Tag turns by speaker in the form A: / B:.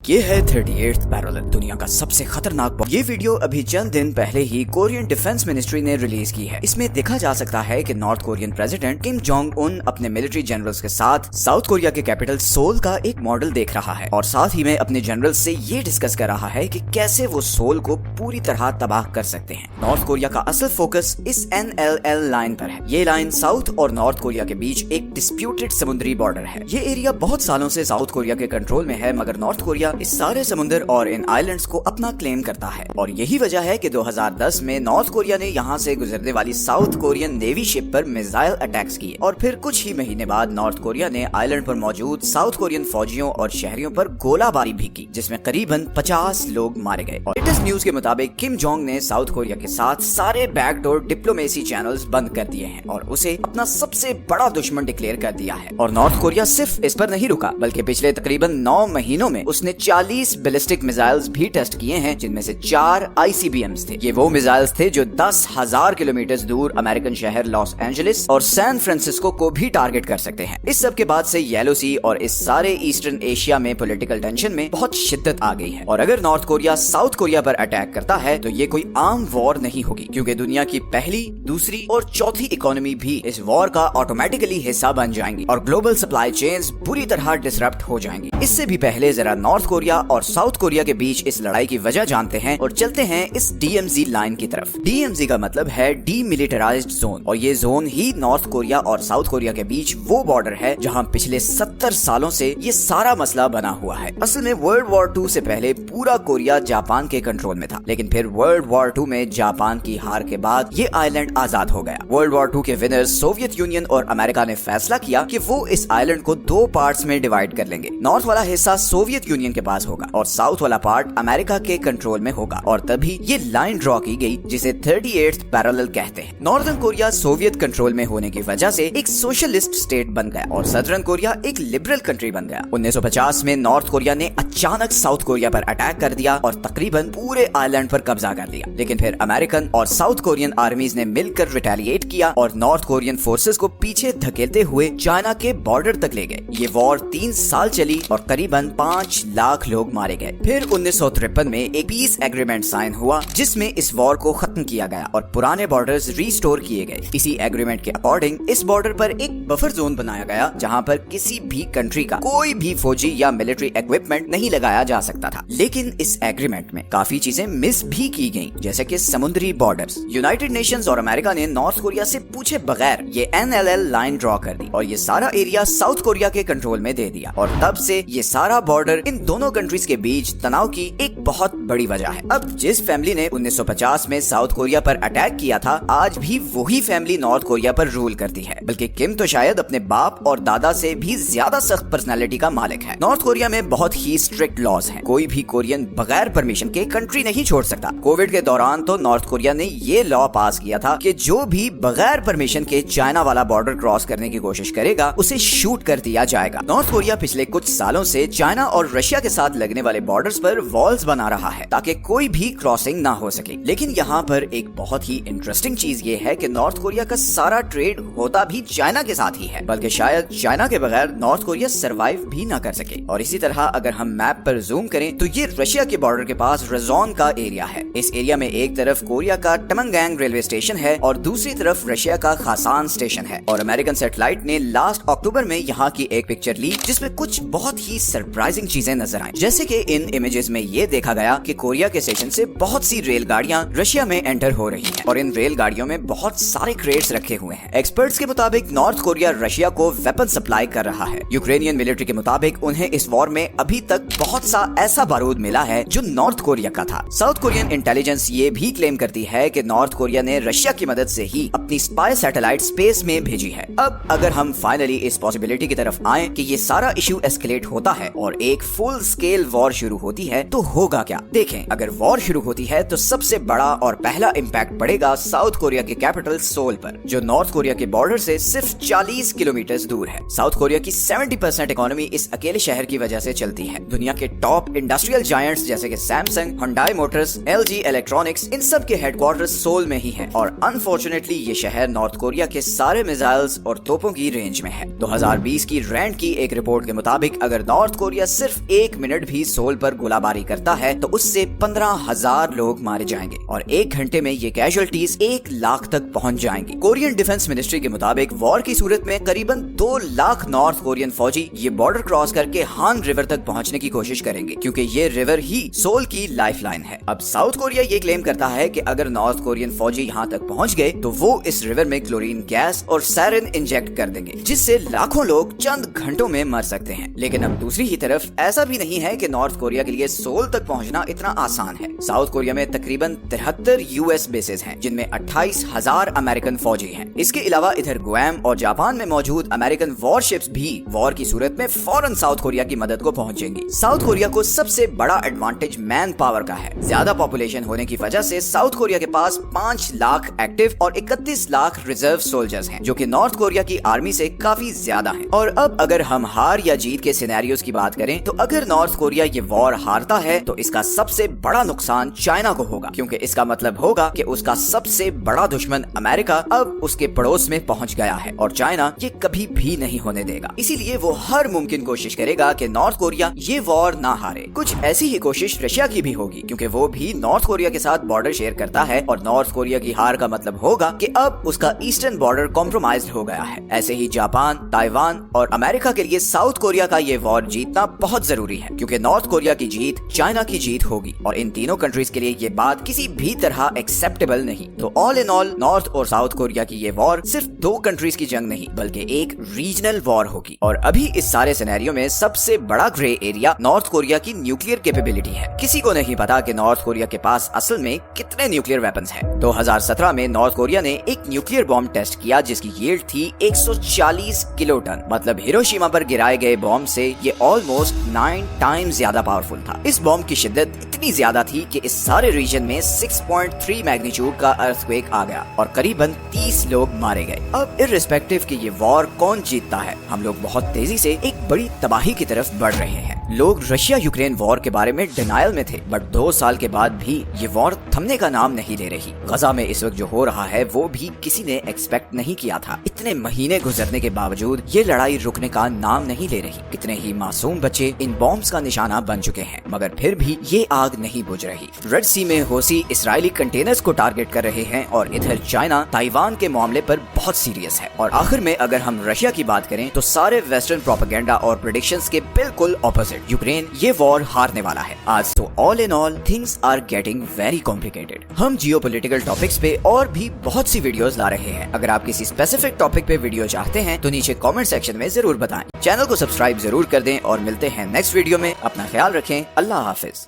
A: یہ ہے 38th parallel, दुनिया का सबसे खतरनाक बॉम्ब। ये वीडियो अभी चंद दिन पहले ही कोरियन डिफेंस मिनिस्ट्री ने रिलीज की है। इसमें देखा जा सकता है कि north Korean president Kim Jong Un अपने मिलिट्री जनरल्स के साथ साउथ कोरिया के कैपिटल सोल का एक मॉडल देख रहा है और साथ ही में अपने जनरल से ये डिस्कस कर रहा है कि कैसे वो सोल को पूरी तरह तबाह कर सकते हैं। नॉर्थ कोरिया का असल फोकस इस NLL लाइन पर है। ये लाइन साउथ और नॉर्थ कोरिया के बीच एक डिस्प्यूटेड समुद्री बॉर्डर है। ये एरिया बहुत सालों से साउथ कोरिया के कंट्रोल में है, मगर नॉर्थ कोरिया इस सारे समुद्र और इन आइलैंड्स को अपना क्लेम करता है और यही वजह है कि 2010 में नॉर्थ कोरिया ने यहाँ से गुजरने वाली साउथ कोरियन नेवी शिप पर मिसाइल अटैक्स किए और फिर कुछ ही महीने बाद नॉर्थ कोरिया ने आइलैंड पर मौजूद साउथ कोरियन फौजियों और शहरियों पर गोलाबारी भी की, जिसमें करीबन 50 लोग मारे गए। और लेटेस्ट न्यूज के मुताबिक किम जोंग ने साउथ कोरिया के साथ सारे बैकडोर डिप्लोमेसी चैनल्स बंद कर दिए हैं और उसे अपना सबसे बड़ा दुश्मन डिक्लेयर कर दिया है। और नॉर्थ कोरिया सिर्फ इस पर नहीं रुका, बल्कि पिछले तकरीबन 9 महीनों में उसने 40 बैलिस्टिक मिसाइल्स भी टेस्ट किए हैं, जिनमें से 4 ICBMs थे। ये वो मिसाइल्स थे जो 10,000 किलोमीटर दूर अमेरिकन शहर लॉस एंजलिस और सैन फ्रांसिस्को को भी टारगेट कर सकते हैं। इस सब के बाद से येलो सी और इस सारे ईस्टर्न एशिया में पॉलिटिकल टेंशन में बहुत शिद्दत आ गई है और अगर नॉर्थ कोरिया साउथ कोरिया पर अटैक करता है तो ये कोई आम वॉर नहीं होगी, क्योंकि दुनिया की पहली, दूसरी और चौथी इकोनॉमी भी इस वॉर का ऑटोमेटिकली हिस्सा बन जाएंगी और ग्लोबल सप्लाई चेन्स बुरी तरह डिसरप्ट हो जाएंगी। इससे भी पहले जरा नॉर्थ कोरिया और साउथ कोरिया के बीच इस लड़ाई की वजह जानते हैं और चलते हैं इस DMZ लाइन की तरफ। DMZ का मतलब है डीमिलिटराइज्ड जोन और ये जोन ही नॉर्थ कोरिया और साउथ कोरिया के बीच वो बॉर्डर है जहां पिछले 70 सालों से ये सारा मसला बना हुआ है। असल में वर्ल्ड वॉर 2 से पहले पूरा कोरिया जापान के कंट्रोल में था, लेकिन फिर वर्ल्ड वॉर 2 में जापान की हार के बाद ये आइलैंड आजाद हो गया। वर्ल्ड वॉर 2 के विनर्स सोवियत यूनियन और अमेरिका ने फैसला किया कि वो इस आइलैंड को 2 पार्ट्स में डिवाइड कर लेंगे। नॉर्थ वाला हिस्सा सोवियत यूनियन के पास होगा और साउथ वाला पार्ट अमेरिका के कंट्रोल में होगा और तभी ये लाइन ड्रॉ की गई जिसे 38th पैरेलल कहते हैं। नॉर्दर्न कोरिया सोवियत कंट्रोल में होने की वजह से एक सोशलिस्ट स्टेट बन गया और सदर्न कोरिया एक लिबरल कंट्री बन गया। 1950 में नॉर्थ कोरिया ने अचानक साउथ कोरिया पर अटैक कर दिया और तकरीबन पूरे आइलैंड पर कब्जा कर लिया, लेकिन फिर अमेरिकन और साउथ कोरियन आर्मीज ने मिलकर रिटेलिएट किया और नॉर्थ कोरियन फोर्सेस को पीछे धकेलते हुए चाइना के बॉर्डर तक ले गए। ये वॉर 3 साल चली और करीबन 5 लाख लोग मारे गए। फिर 1953 में एक पीस एग्रीमेंट साइन हुआ जिसमें इस वॉर को खत्म किया गया और पुराने बॉर्डर्स रिस्टोर किए गए। इसी एग्रीमेंट के अकॉर्डिंग इस बॉर्डर पर एक बफर जोन बनाया गया जहां पर किसी भी कंट्री का कोई भी फौजी या मिलिट्री इक्विपमेंट नहीं लगाया जा सकता था। लेकिन इस एग्रीमेंट में काफी चीजें मिस भी की गयी, जैसे कि समुद्री बॉर्डर्स। यूनाइटेड नेशंस और अमेरिका ने नॉर्थ कोरिया से पूछे बगैर ये NLL लाइन ड्रॉ कर दी और ये सारा एरिया साउथ कोरिया के कंट्रोल में दे दिया और तब से ये सारा बॉर्डर इन दोनों कंट्रीज के बीच तनाव की एक बहुत बड़ी वजह है। अब जिस फैमिली ने 1950 में साउथ कोरिया पर अटैक किया था, आज भी वही फैमिली नॉर्थ कोरिया पर रूल करती है, बल्कि किम तो शायद अपने बाप और दादा से भी ज्यादा सख्त पर्सनालिटी का मालिक है। नॉर्थ कोरिया में बहुत ही स्ट्रिक्ट लॉज हैं। कोई भी कोरियन बगैर परमिशन के कंट्री नहीं छोड़ सकता। कोविड के दौरान तो नॉर्थ कोरिया ने ये लॉ पास किया था कि जो भी बगैर परमिशन के चाइना वाला बॉर्डर क्रॉस करने की कोशिश करेगा उसे शूट कर दिया जाएगा। नॉर्थ कोरिया पिछले कुछ सालों से चाइना और रशिया के साथ लगने वाले बॉर्डर्स पर वॉल्स बना रहा है ताकि कोई भी क्रॉसिंग ना हो सके। लेकिन यहाँ पर एक बहुत ही इंटरेस्टिंग चीज ये है कि नॉर्थ कोरिया का सारा ट्रेड होता भी चाइना के साथ ही है, बल्कि शायद चाइना के बगैर नॉर्थ कोरिया सरवाइव भी ना कर सके। और इसी तरह अगर हम मैप पर जूम करें तो ये रशिया के बॉर्डर के पास रजोन का एरिया है। इस एरिया में एक तरफ कोरिया का टमंगैंग रेलवे स्टेशन है और दूसरी तरफ रशिया का खासान स्टेशन है। और अमेरिकन सैटेलाइट ने लास्ट अक्टूबर में यहाँ की एक पिक्चर ली जिसमें कुछ बहुत ही सरप्राइजिंग चीजें नजर आई, जैसे कि इन इमेजेस में ये देखा गया कि कोरिया के स्टेशन से बहुत सी रेलगाड़ियां रशिया में एंटर हो रही हैं और इन रेलगाड़ियों में बहुत सारे क्रेट्स रखे हुए हैं। एक्सपर्ट्स के मुताबिक नॉर्थ कोरिया रशिया को वेपन सप्लाई कर रहा है। यूक्रेनियन मिलिट्री के मुताबिक उन्हें इस वॉर में अभी तक बहुत सा ऐसा बारूद मिला है जो नॉर्थ कोरिया का था। साउथ कोरियन इंटेलिजेंस ये भी क्लेम करती है कि नॉर्थ कोरिया ने रशिया की मदद से ही अपनी स्पाई सैटेलाइट स्पेस में भेजी है। अब अगर हम फाइनली इस पॉसिबिलिटी की तरफ आए कि ये सारा इश्यू एस्केलेट होता है और एक फुल स्केल वॉर शुरू होती है तो होगा क्या? देखें, अगर वॉर शुरू होती है तो सबसे बड़ा और पहला इम्पैक्ट पड़ेगा साउथ कोरिया के कैपिटल सोल पर, जो नॉर्थ कोरिया के बॉर्डर से सिर्फ 40 किलोमीटर दूर है। साउथ कोरिया की 70% इकोनॉमी इस अकेले शहर की वजह से चलती है। दुनिया के टॉप इंडस्ट्रियल जायंट्स जैसे कि Samsung, Hyundai Motors, LG electronics, इन सब के हेडक्वार्टर्स सोल में ही है और अनफॉर्चुनेटली ये शहर नॉर्थ कोरिया के सारे मिसाइल्स और तोपों की रेंज में है। 2020 की रैंड की एक रिपोर्ट के मुताबिक अगर नॉर्थ कोरिया सिर्फ 1 1 मिनट भी सोल पर गोलाबारी करता है तो उससे 15,000 लोग मारे जाएंगे और 1 घंटे में ये कैजुअल्टीज 1 लाख तक पहुंच जाएंगी। कोरियन डिफेंस मिनिस्ट्री के मुताबिक वॉर की सूरत में करीबन 2 लाख नॉर्थ कोरियन फौजी ये बॉर्डर क्रॉस करके हान रिवर तक पहुंचने की कोशिश करेंगे, क्योंकि ये रिवर ही सोल की लाइफलाइन है। अब साउथ कोरिया ये क्लेम करता है कि अगर नॉर्थ कोरियन फौजी यहाँ तक पहुंच गए तो वो इस रिवर में क्लोरीन गैस और सैरिन इंजेक्ट कर देंगे, जिससे लाखों लोग चंद घंटों में मर सकते हैं। लेकिन अब दूसरी ही तरफ ऐसा भी नहीं है कि नॉर्थ कोरिया के लिए सोल तक पहुंचना इतना आसान है। साउथ कोरिया में तकरीबन 73 यूएस बेसेस हैं, जिनमें 28,000 अमेरिकन फौजी हैं। इसके अलावा इधर गुआम और जापान में मौजूद अमेरिकन वॉरशिप्स भी वॉर की सूरत में फौरन साउथ कोरिया की मदद को पहुंचेंगी। साउथ कोरिया को सबसे बड़ा एडवांटेज मैन पावर का है। ज्यादा पॉपुलेशन होने की वजह से साउथ कोरिया के पास 5 लाख एक्टिव और 31 लाख रिजर्व सोल्जर्स हैं, जो कि नॉर्थ कोरिया की आर्मी से काफी ज्यादा हैं। और अब अगर हम हार या जीत के सिनेरियोस की बात करें तो अगर नॉर्थ कोरिया ये वॉर हारता है तो इसका सबसे बड़ा नुकसान चाइना को होगा, क्योंकि इसका मतलब होगा कि उसका सबसे बड़ा दुश्मन अमेरिका अब उसके पड़ोस में पहुंच गया है और चाइना ये कभी भी नहीं होने देगा। इसीलिए वो हर मुमकिन कोशिश करेगा कि नॉर्थ कोरिया ये वॉर ना हारे। कुछ ऐसी ही कोशिश रशिया की भी होगी, क्योंकि वो भी नॉर्थ कोरिया के साथ बॉर्डर शेयर करता है और नॉर्थ कोरिया की हार का मतलब होगा कि अब उसका ईस्टर्न बॉर्डर कॉम्प्रोमाइज्ड हो गया है। ऐसे ही जापान, ताइवान और अमेरिका के लिए साउथ कोरिया का ये वॉर जीतना बहुत जरूरी है, क्योंकि नॉर्थ कोरिया की जीत चाइना की जीत होगी और इन तीनों कंट्रीज के लिए ये बात किसी भी तरह एक्सेप्टेबल नहीं। तो ऑल इन ऑल नॉर्थ और साउथ कोरिया की ये वॉर सिर्फ 2 कंट्रीज की जंग नहीं बल्कि एक रीजनल वॉर होगी। और अभी इस सारे सिनेरियो में सबसे बड़ा ग्रे एरिया नॉर्थ कोरिया की न्यूक्लियर कैपेबिलिटी है। किसी को नहीं पता कि नॉर्थ कोरिया के पास असल में कितने न्यूक्लियर वेपन्स हैं। 2017 में नॉर्थ कोरिया ने एक न्यूक्लियर बॉम्ब टेस्ट किया जिसकी यील्ड थी 140 किलोटन, मतलब हिरोशिमा पर गिराए गए बॉम्ब से ये ऑलमोस्ट 9 टाइम्स ज्यादा पावरफुल था। इस बॉम्ब की शिद्दत इतनी ज्यादा थी कि इस सारे रीजन में 6.3 मैग्नीट्यूड का अर्थक्वेक आ गया और करीबन 30 लोग मारे गए। अब इर्रिस्पेक्टिव कि ये वॉर कौन जीतता है, हम लोग बहुत तेजी से एक बड़ी तबाही की तरफ बढ़ रहे हैं। लोग रशिया यूक्रेन वॉर के बारे में डिनायल में थे, बट 2 साल के बाद भी ये वॉर थमने का नाम नहीं ले रही। गजा में इस वक्त जो हो रहा है वो भी किसी ने एक्सपेक्ट नहीं किया था। इतने महीने गुजरने के बावजूद ये लड़ाई रुकने का नाम नहीं ले रही। कितने ही मासूम बच्चे इन बॉम्ब्स का निशाना बन चुके हैं, मगर फिर भी ये आग नहीं बुझ रही। रेड सी में हौसी इसराइली कंटेनर्स को टारगेट कर रहे हैं और इधर चाइना ताइवान के मामले पर बहुत सीरियस है। और आखिर में अगर हम रशिया की बात करें तो सारे वेस्टर्न प्रोपेगेंडा और प्रेडिक्शंस के बिल्कुल ऑपोजिट। यूक्रेन ये वॉर हारने वाला है आज। तो all in all things are getting very complicated. हम जियोपॉलिटिकल टॉपिक्स पे और भी बहुत सी वीडियोस ला रहे हैं। अगर आप किसी स्पेसिफिक टॉपिक पे वीडियो चाहते हैं तो नीचे कमेंट सेक्शन में जरूर बताएं। चैनल को सब्सक्राइब जरूर कर दें और मिलते हैं नेक्स्ट वीडियो में। अपना ख्याल रखें। अल्लाह हाफिज।